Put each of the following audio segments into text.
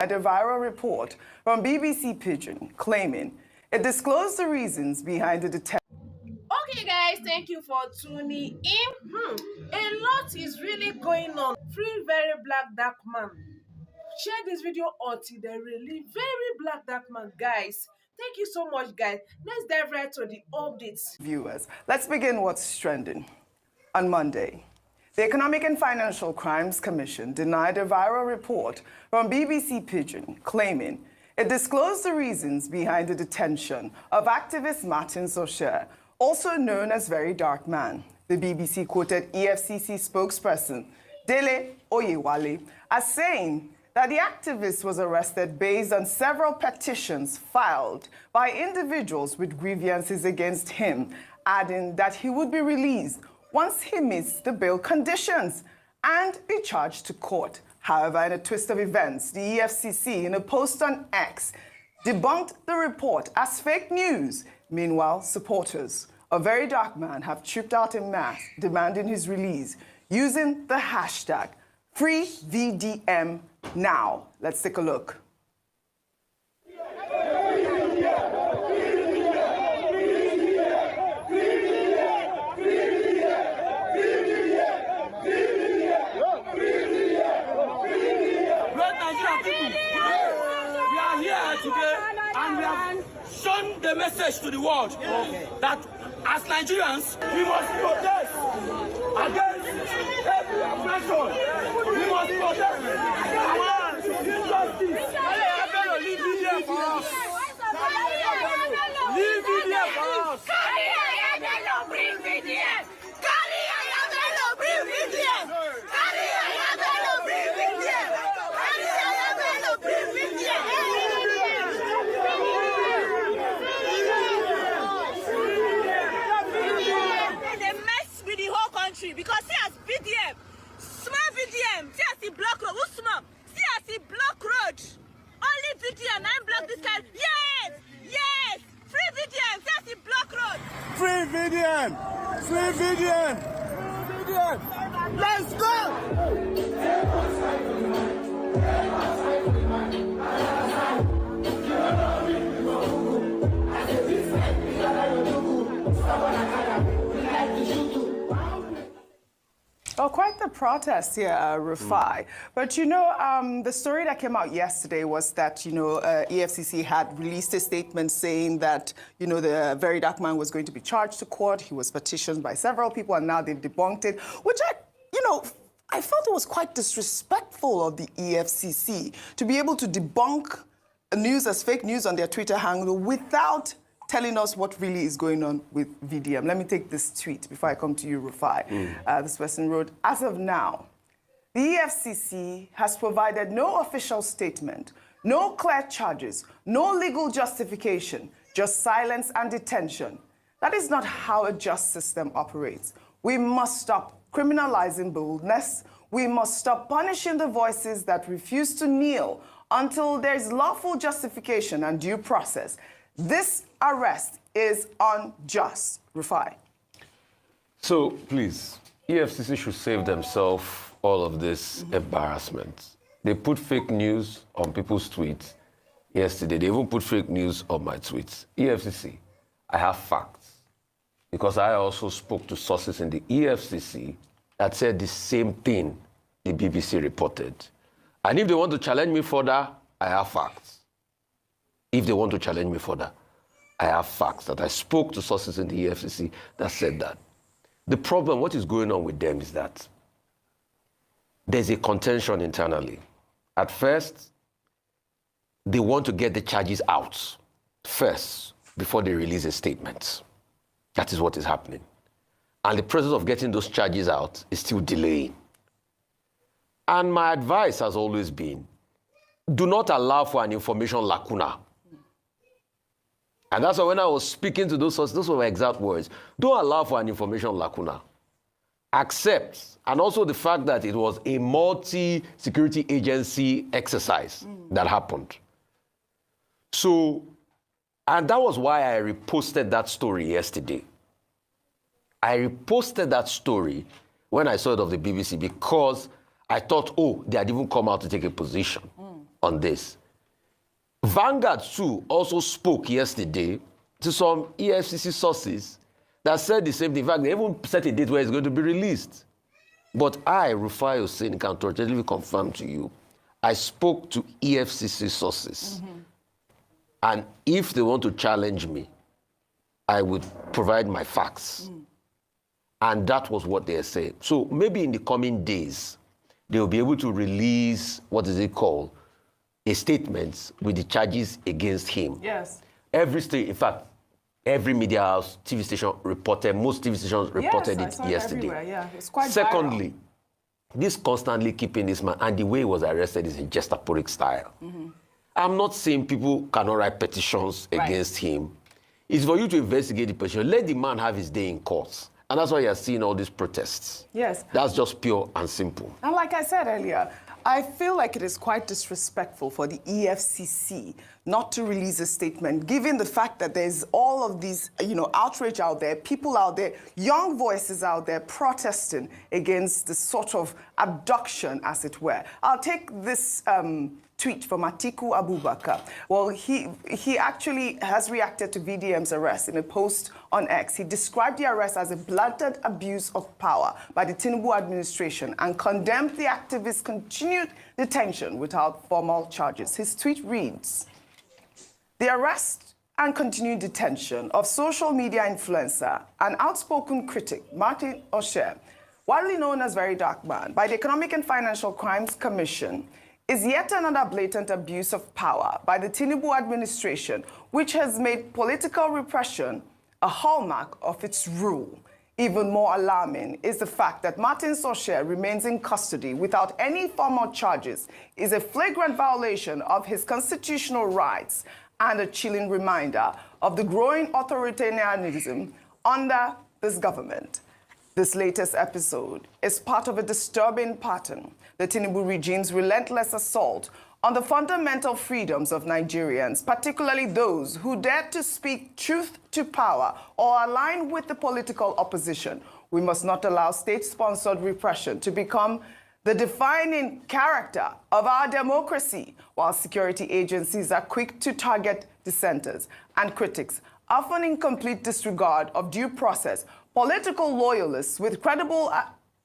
A viral report from BBC Pidgin claiming it disclosed the reasons behind the detention. Okay, guys, thank you for tuning in. A lot is really going on. Free very black dark man. Share this video until they release very black dark man, guys. Thank you so much, guys. Let's dive right to the updates. Viewers, let's begin what's trending. On Monday, the Economic and Financial Crimes Commission denied a viral report from BBC Pidgin claiming it disclosed the reasons behind the detention of activist Martin Socher, also known as Very Dark Man. The BBC quoted EFCC spokesperson Dele Oyewale as saying that the activist was arrested based on several petitions filed by individuals with grievances against him, adding that he would be released once he meets the bail conditions and be charged to court. However, in a twist of events, the EFCC, in a post on X, debunked the report as fake news. Meanwhile, supporters of Very Dark Man have trooped out en masse demanding his release using the hashtag #FreeVDM_Now. Let's take a look. Shown the message to the world that as Nigerians, we must protest against every oppression. We must protest against injustice. Leave India for us. Leave India for us. Because see as VDM, small VDM, see as he block road, who's small? See as he block road. Only VDM, I'm block this guy. Yes, yes, free VDM, see as he block road. Free VDM, free VDM, free VDM. Let's go! Oh, quite the protest here, RUFAI. But, you know, the story that came out yesterday was that, you know, EFCC had released a statement saying that, you know, the Very Dark Man was going to be charged to court. He was petitioned by several people, and now they've debunked it, which I felt it was quite disrespectful of the EFCC to be able to debunk news as fake news on their Twitter handle without telling us what really is going on with VDM. Let me take this tweet before I come to you, RUFAI. This person wrote, as of now, the EFCC has provided no official statement, no clear charges, no legal justification, just silence and detention. That is not how a just system operates. We must stop criminalizing boldness. We must stop punishing the voices that refuse to kneel until there is lawful justification and due process. This arrest is unjust. RUFAI. So, please, EFCC should save themselves all of this embarrassment. They put fake news on people's tweets yesterday. They even put fake news on my tweets. EFCC, I have facts. Because I also spoke to sources in the EFCC that said the same thing the BBC reported. And if they want to challenge me further, I have facts. If they want to challenge me further, I have facts that I spoke to sources in the EFCC that said that. The problem, what is going on with them is that there's a contention internally. At first, they want to get the charges out first before they release a statement. That is what is happening. And the process of getting those charges out is still delaying. And my advice has always been, do not allow for an information lacuna. And that's why when I was speaking to those sources, those were my exact words. Don't allow for an information lacuna. Accept, and also the fact that it was a multi-security agency exercise that happened. So, and that was why I reposted that story yesterday. I reposted that story when I saw it of the BBC because I thought, oh, they had even come out to take a position. on this. Vanguard too also spoke yesterday to some EFCC sources that said the same thing. In fact, they even set a date where it's going to be released. But I, RUFAI Hussein, can authoritatively confirm to you, I spoke to EFCC sources. And if they want to challenge me, I would provide my facts. And that was what they said. So maybe in the coming days, they'll be able to release, what is it called, a statement with the charges against him. Yes. Every state, in fact, every media house, TV station reported, most TV stations reported Yes, I saw it yesterday. everywhere, yeah. It's quite Secondly, viral. this constantly keeping this man, and the way he was arrested is in gestaporic style. I'm not saying people cannot write petitions against him. It's for you to investigate the petition. Let the man have his day in court. And that's why you're seeing all these protests. Yes. That's just pure and simple. And like I said earlier, I feel like it is quite disrespectful for the EFCC not to release a statement, given the fact that there's all of these, outrage out there, people out there, young voices out there protesting against the sort of abduction, as it were. I'll take this tweet from Atiku Abubakar. Well, he actually has reacted to VDM's arrest in a post on X. He described the arrest as a blatant abuse of power by the Tinubu administration and condemned the activist's continued detention without formal charges. His tweet reads, "The arrest and continued detention of social media influencer and outspoken critic Martin Osher, widely known as Very Dark Man, by the Economic and Financial Crimes Commission, is yet another blatant abuse of power by the Tinubu administration, which has made political repression a hallmark of its rule. Even more alarming is the fact that Martin Osher remains in custody without any formal charges, is a flagrant violation of his constitutional rights and a chilling reminder of the growing authoritarianism under this government. This latest episode is part of a disturbing pattern, the Tinubu regime's relentless assault on the fundamental freedoms of Nigerians, particularly those who dare to speak truth to power or align with the political opposition. We must not allow state-sponsored repression to become the defining character of our democracy, while security agencies are quick to target dissenters and critics, often in complete disregard of due process. Political loyalists with credible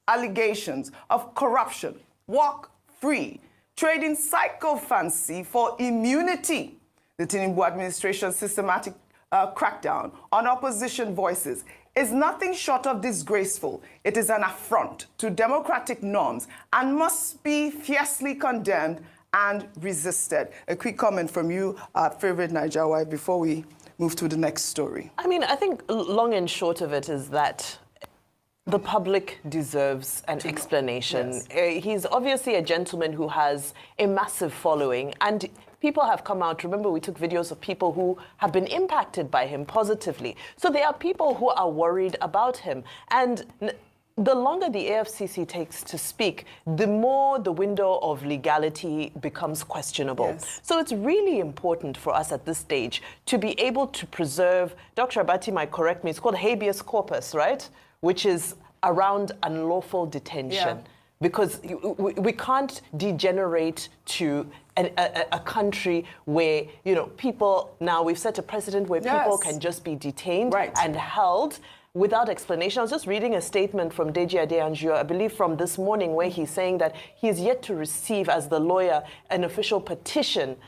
allegations of corruption walk free, trading psychophancy for immunity. The Tinubu administration's systematic crackdown on opposition voices is nothing short of disgraceful. It is an affront to democratic norms and must be fiercely condemned and resisted. A quick comment from you, our favorite Niger wife, before we move to the next story. I mean, I think long and short of it is that the public deserves an explanation. Yes. He's obviously a gentleman who has a massive following, and people have come out. Remember, we took videos of people who have been impacted by him positively. So there are people who are worried about him. And the longer the AFCC takes to speak, the more the window of legality becomes questionable. Yes. So it's really important for us at this stage to be able to preserve, Dr. Abati might correct me, it's called habeas corpus, right? Which is around unlawful detention. Yeah. Because we can't degenerate to a country where, people, now we've set a precedent where people can just be detained and held without explanation. I was just reading a statement from Deji Adeyanju, I believe from this morning, where he's saying that he is yet to receive, as the lawyer, an official petition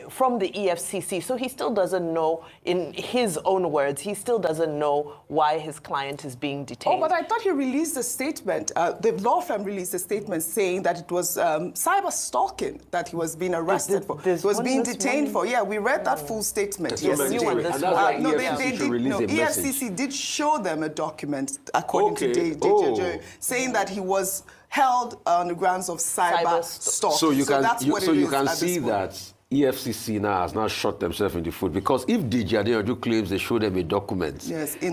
from the EFCC. So he still doesn't know, in his own words, he still doesn't know why his client is being detained. Oh, but I thought he released a statement. The law firm released a statement saying that it was cyber stalking that he was being arrested for. He was being detained for. Yeah, we read that full statement yesterday. EFCC did show them a document, according to DENIES, saying that he was held on the grounds of cyber stalking. So you can see that EFCC now has now shot themselves in the foot, because if Deji Adeyanju claims they showed them a document talked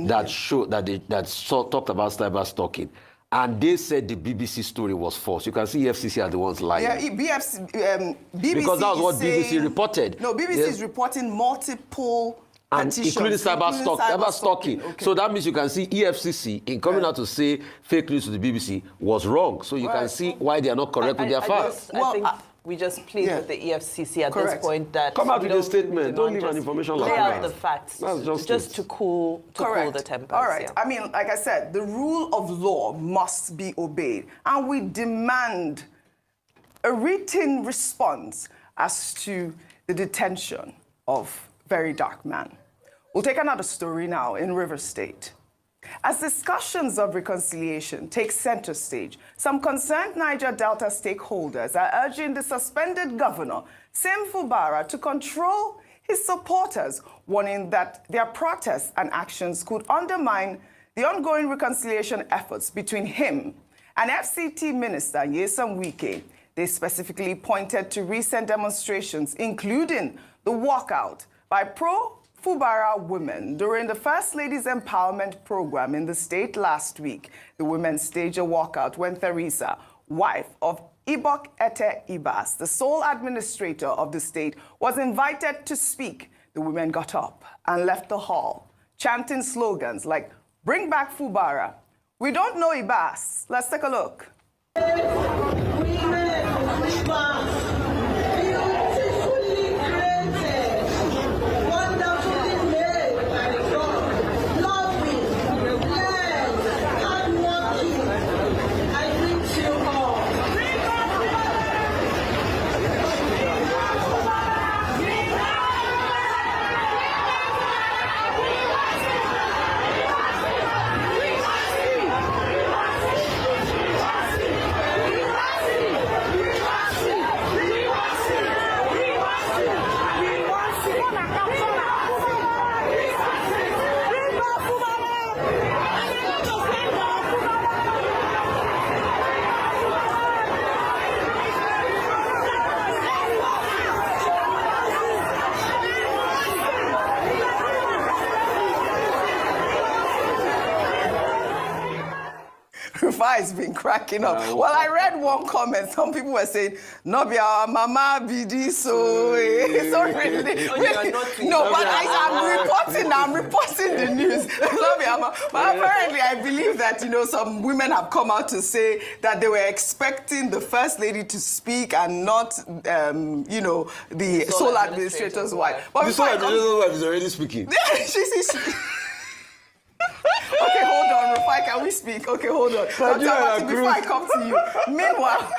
about cyber stalking, and they said the BBC story was false, you can see EFCC are the ones lying. Yeah, BBC because that was what BBC reported. No, BBC is reporting multiple petitions, including cyber stalking. Okay. So that means you can see EFCC in coming out to say fake news to the BBC was wrong. So you can see why they are not correct with their facts. We just plead with the EFCC at this point that come out we with a don't- statement. Don't leave an just information like lay out that. the facts. That's just to cool the tempers. All right. Yeah. I mean, like I said, the rule of law must be obeyed, and we demand a written response as to the detention of Very Dark Man. We'll take another story now in River State. As discussions of reconciliation take center stage, some concerned Niger Delta stakeholders are urging the suspended governor, Sim Fubara, to control his supporters, warning that their protests and actions could undermine the ongoing reconciliation efforts between him and FCT Minister Nyesom Wike. They specifically pointed to recent demonstrations, including the walkout by pro-Fubara women during the First Lady's Empowerment Program in the state last week. The women staged a walkout when Theresa, wife of Ibok Ete Ibas, the sole administrator of the state, was invited to speak. The women got up and left the hall, chanting slogans like, "Bring back Fubara." We don't know Ibas. Let's take a look. RUFAI has been cracking up. Well, I read one comment. Some people were saying, "No, be our mama BD, so it's not really." No, but I'm reporting the news. No, be our mama. But apparently, I believe that some women have come out to say that they were expecting the First Lady to speak and not, the sole administrator's wife. But the sole administrator's wife is already speaking. She's Okay, hold on, RUFAI, can we speak? Okay, hold on. Before I come to you. Meanwhile,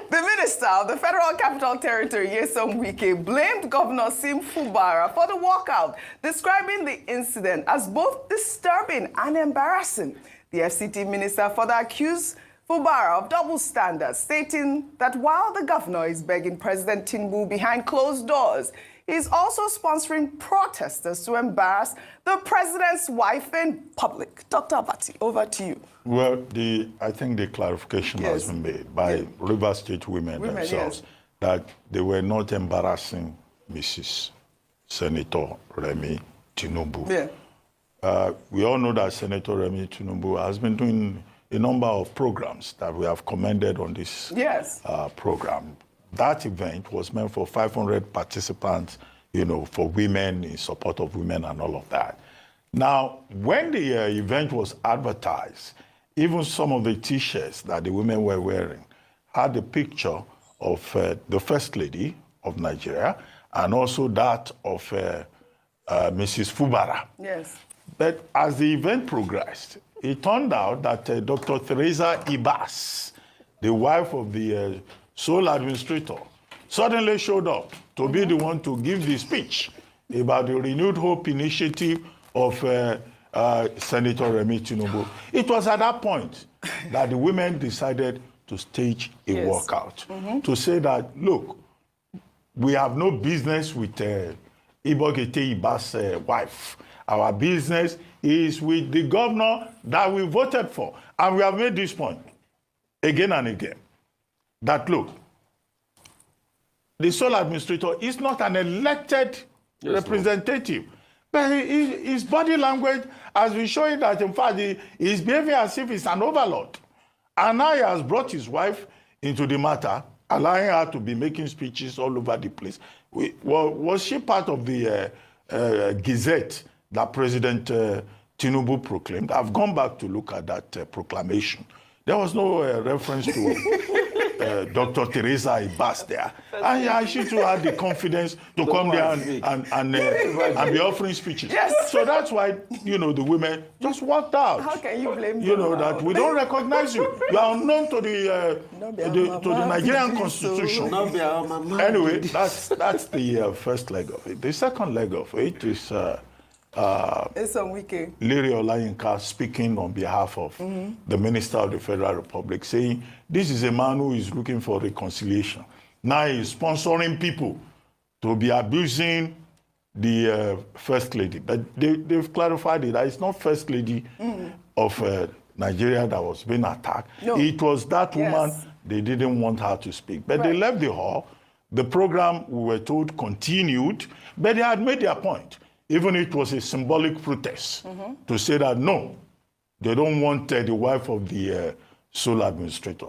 the minister of the Federal Capital Territory, Nyesom Wike, blamed Governor Sim Fubara for the walkout, describing the incident as both disturbing and embarrassing. The FCT minister further accused Fubara of double standards, stating that while the governor is begging President Tinubu behind closed doors, he's also sponsoring protesters to embarrass the president's wife in public. Dr. Abati, over to you. Well, I think the clarification has been made by River State women themselves that they were not embarrassing Mrs. Senator Remi Tinubu. We all know that Senator Remi Tinubu has been doing a number of programs that we have commended on this program. That event was meant for 500 participants, for women, in support of women and all of that. Now, when the event was advertised, even some of the T-shirts that the women were wearing had a picture of the First Lady of Nigeria and also that of Mrs. Fubara. Yes. But as the event progressed, it turned out that Dr. Theresa Ibas, the wife of the sole administrator, suddenly showed up to be the one to give the speech about the Renewed Hope initiative of Senator Remi Tinubu. It was at that point that the women decided to stage a walkout, to say that, look, we have no business with Ibokete Ibas' wife. Our business is with the governor that we voted for. And we have made this point again and again, that, look, the sole administrator is not an elected representative. But his body language has been showing that, in fact, he is behaving as if he's an overlord. And now he has brought his wife into the matter, allowing her to be making speeches all over the place. Was she part of the Gazette that President Tinubu proclaimed? I've gone back to look at that proclamation. There was no reference to Dr. Teresa Ibas there. And she too had the confidence to come there and be offering speeches. Yes. So that's why, you know, the women just walked out. How can you blame You them know, now? that we don't recognize you. You are unknown to the Nigerian constitution. Anyway, that's the first leg of it. The second leg of it is It's on weekend. Larry Olayinka speaking on behalf of the Minister of the Federal Republic, saying this is a man who is looking for reconciliation. Now he's sponsoring people to be abusing the First Lady. But they've clarified it that it's not First Lady of Nigeria that was being attacked. No. It was that woman, they didn't want her to speak. But they left the hall. The program, we were told, continued, but they had made their point. Even it was a symbolic protest to say that, no, they don't want the wife of the sole administrator.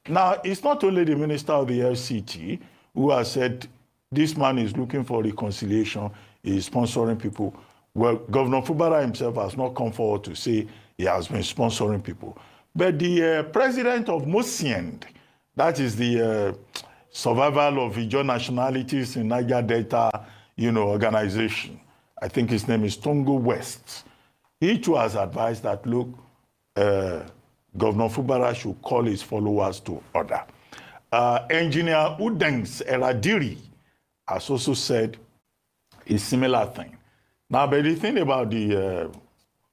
Now, it's not only the minister of the FCT who has said this man is looking for reconciliation, he is sponsoring people. Well, Governor Fubara himself has not come forward to say he has been sponsoring people. But the president of MOSIEND, that is the survival of Ijaw nationalities in Niger Delta, you know, organization, I think his name is Tongo West. He too has advised that, look, Governor Fubara should call his followers to order. Engineer Udengs Eradiri has also said a similar thing. Now, but the thing about the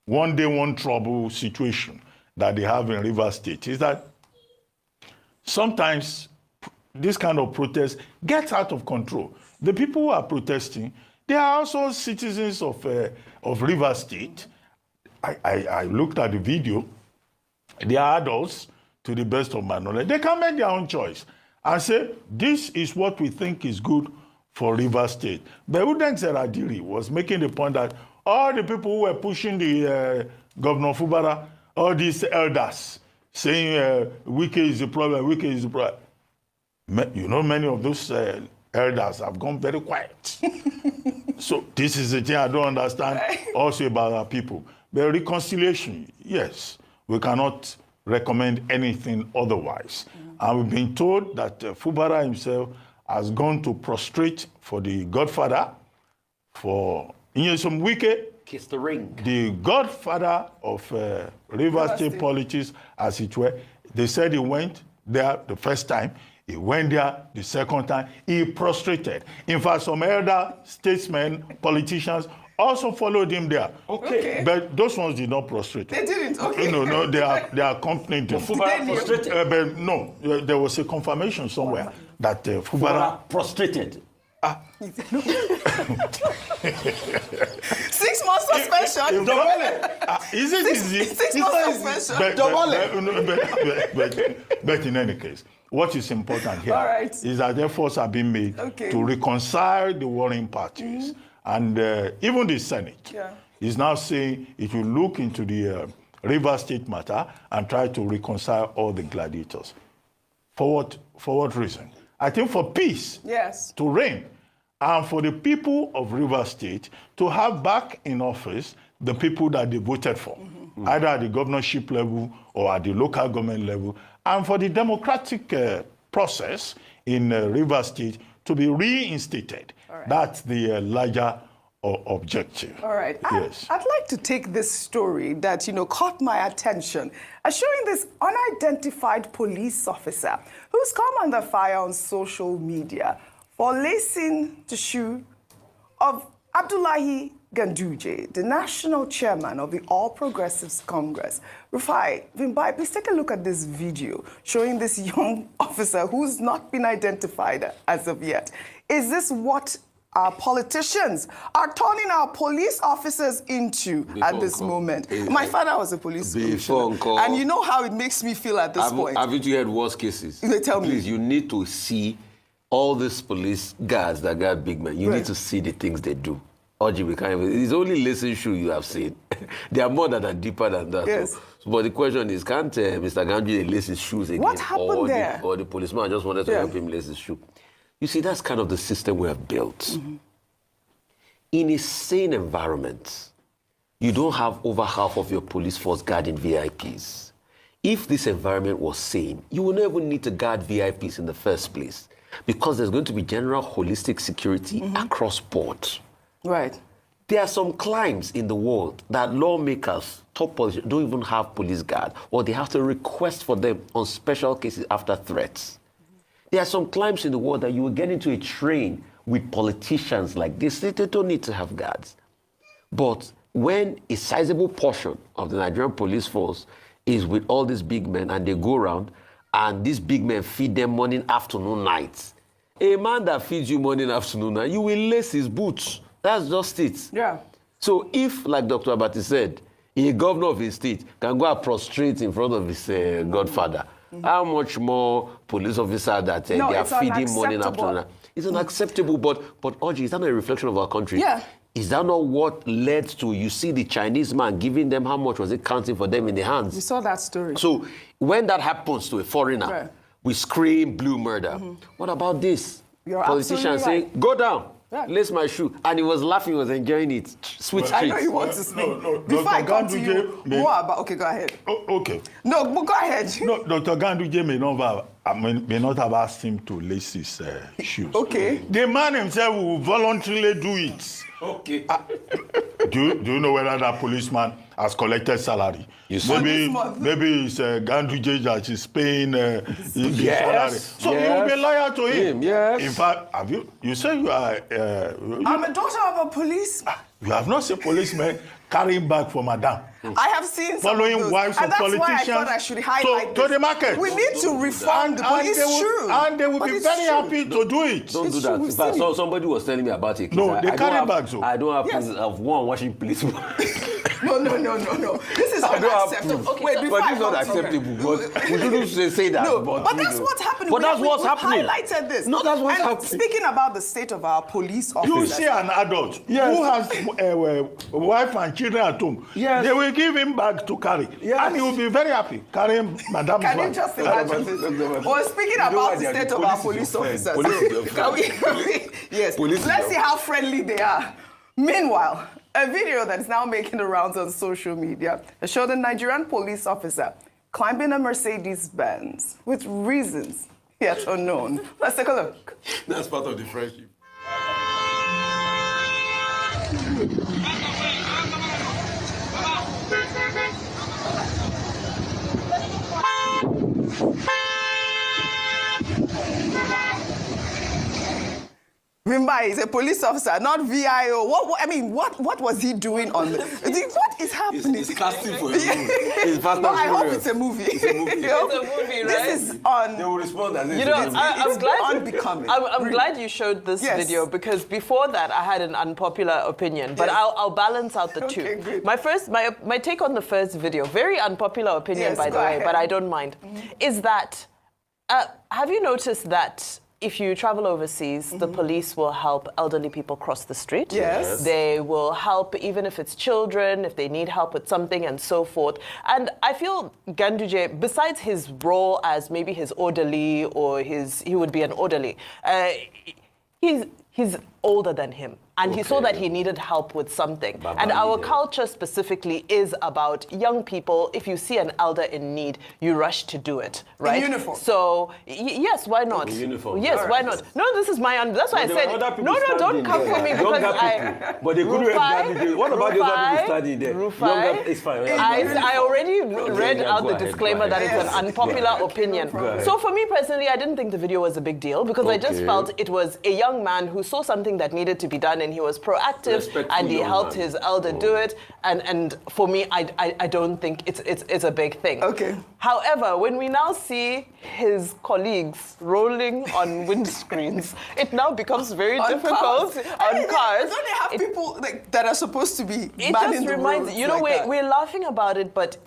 one day, one trouble situation that they have in Rivers State is that sometimes this kind of protest gets out of control. The people who are protesting, they are also citizens of Rivers State. I looked at the video. They are adults, to the best of my knowledge. They can make their own choice and say, this is what we think is good for Rivers State. But Udengs Eradiri was making the point that all the people who were pushing the Governor Fubara, all these elders, saying Wike is the problem, Wike is the problem. You know, many of those elders have gone very quiet. So this is the thing I don't understand also about our people. But reconciliation, yes, we cannot recommend anything otherwise. And we've been told that Fubara himself has gone to prostrate for the godfather, for Nyesom Wike, Kiss the ring. the godfather of Rivers State politics, as it were. They said he went there the first time. He went there the second time. He prostrated. In fact, some elder statesmen, politicians, also followed him there. Okay. But those ones did not prostrate. They didn't. Okay. No, they accompanied him. Fubara prostrated. But no, there was a confirmation somewhere that Fubara prostrated. 6 months suspension. Is it easy? 6 months suspension. But in any case, what is important here is that efforts are being made to reconcile the warring parties. And even the Senate is now saying it will look into the Rivers State matter and try to reconcile all the gladiators. For what reason? I think for peace to reign, and for the people of Rivers State to have back in office the people that they voted for, either at the governorship level or at the local government level, and for the democratic process in Rivers State to be reinstated. That's the larger objective. All right. Yes. I'd like to take this story that, caught my attention, showing this unidentified police officer who's come under fire on social media for lacing the shoe of Abdullahi Ganduje, the national chairman of the All Progressives Congress. RUFAI, Vimbai, please take a look at this video showing this young officer who's not been identified as of yet. Is this what our politicians are turning our police officers into at this moment? My father was a police commissioner, and you know how it makes me feel at this point. Haven't you heard worse cases? They tell me. Please, you need to see all these police guards that got big men. You need to see the things they do. It's only lacing shoe you have seen. They are more than deeper than that. Yes. But the question is, can't Mr. Ganduje lace his shoes again? What happened there? Or the policeman just wanted to help him lace his shoe. You see, that's kind of the system we have built. In a sane environment, you don't have over half of your police force guarding VIPs. if this environment was sane, you would never need to guard VIPs in the first place, because there's going to be general holistic security across board. Right. There are some climes in the world that lawmakers, top politicians, don't even have police guard, or they have to request for them on special cases after threats. There are some climes in the world that you will get into a train with politicians like this. They don't need to have guards. But when a sizable portion of the Nigerian police force is with all these big men and they go around and these big men feed them morning, afternoon, night, a man that feeds you morning, afternoon, night, you will lace his boots. That's just it. Yeah. So if, like Dr. Abati said, a governor of a state can go and prostrate in front of his godfather, how much more police officer that they are feeding morning, afternoon? It's unacceptable, but Oji, is that not a reflection of our country? Yeah. Is that not what led to, you see the Chinese man giving them, how much was it counting for them in the hands? We saw that story. So when that happens to a foreigner, Right. we scream blue murder. What about this? You're Politician absolutely saying, right. go down, Yeah. lace my shoe. And he was laughing, he was enjoying it. Sweet I treats. know you want to speak. No, Before I Dr. come to you, Ganduje more about... Okay, go ahead. Okay. No, but go ahead. No, Dr. Ganduje may not have asked him to lace his shoes. Okay. The man himself will voluntarily do it. Okay. Do you know whether that policeman has collected salary? You see. Maybe it's Ganduje that is paying his Yes, salary. So you will be loyal to him. Yes. In fact, you say you are... I'm a daughter of a police. you have not seen policemen carrying bag for madam. I have seen some Following of those. wives and of that's politicians why I thought I should highlight to this. the market. We need to reform the police. they will, True. And they will But be it's very true. happy to do it. Don't It's do true, that. we've In fact, seen it. somebody was telling me about it. No, they I don't carry have- bags, oh. I don't have Yes. proof of one washing policeman. No. This is I don't have unacceptable. proof. Wait, before But I it's not come to you. acceptable. But we shouldn't say that. No, but but that's what's happening. But that's what's we happening. highlighted this. No, that's what's and happening. Speaking about the state of our police You officers. see an adult who has a wife and children at home. Yes. They will give him bag to carry. Yes. And he will be very happy carrying madam's Can you bag. just imagine this? Well, speaking know about why the they are state the of our police police is your officers, friend. Police is your can we- yes, Police is let's your- see how friendly they are. Meanwhile, a video that is now making the rounds on social media has showed a Nigerian police officer climbing a Mercedes-Benz with reasons yet unknown. Let's take a look. That's part of the friendship. Vimba is a police officer, not VIO. What was he doing on the... What is happening? It's casting for a movie. It's Fast No, and I hope Furious. it's a movie. It's a movie. You know? It's a movie, right? This is on... They will respond as if You know, it's I'm it's glad unbecoming. I'm Really. glad you showed this Yes. video, because before that I had an unpopular opinion, but Yes. I'll balance out the Okay, two. good. My take on the first video, very unpopular opinion, Yes, by the go way, ahead. but I don't mind, is that have you noticed that if you travel overseas, the police will help elderly people cross the street? Yes. They will help even if it's children, if they need help with something and so forth. And I feel Ganduje, besides his role as maybe his orderly or he would be an orderly, he's older than him. And he saw that he needed help with something. And our culture specifically is about young people. If you see an elder in need, you rush to do it, right? In uniform. So, yes, why not? In uniform. Yes, All why right. not? No, this is my... That's why I There were said, other people don't standing come there. for me because Younger I... people. But they couldn't have done it. What about those other people standing there? Younger, it's fine. I already read yeah, out go the ahead, disclaimer go that ahead. it's an unpopular opinion. ahead. So for me personally, I didn't think the video was a big deal because I just Okay. felt it was a young man who saw something that needed to be done and he was proactive Respectful and he young helped man. his elder do it. And for me, I don't think it's a big thing. Okay. However, when we now see his colleagues rolling on windscreens, it now becomes very difficult on cars. Don't they have people that are supposed to be It manning just the reminds roads you know like that? we're laughing about it, but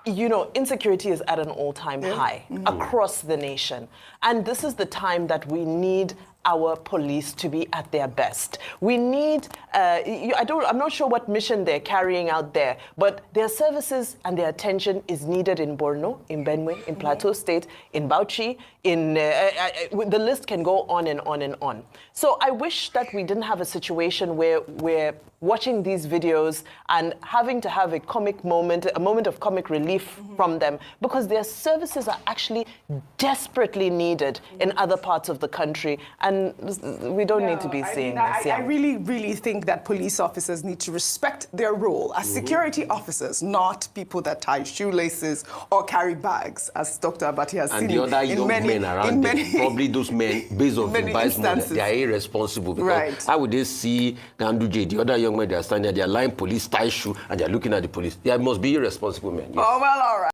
you know insecurity is at an all-time high across the nation, and this is the time that we need our police to be at their best. We need, I'm not sure what mission they're carrying out there, but their services and their attention is needed in Borno, in Benue, in Plateau State, in Bauchi, the list can go on and on and on. So I wish that we didn't have a situation where we're watching these videos and having to have a moment of comic relief from them, because their services are actually desperately needed in other parts of the country, and we don't need to be seeing this. I really, really think that police officers need to respect their role as security officers, not people that tie shoelaces or carry bags, as Dr. Abati has seen. And the other young men around them, probably those men, based on the bias model, they are irresponsible. Because how would they see Ganduje, the other young men, they are standing there, they are lying police tie shoe, and they are looking at the police? They must be irresponsible men. Yes. Oh, well, all right.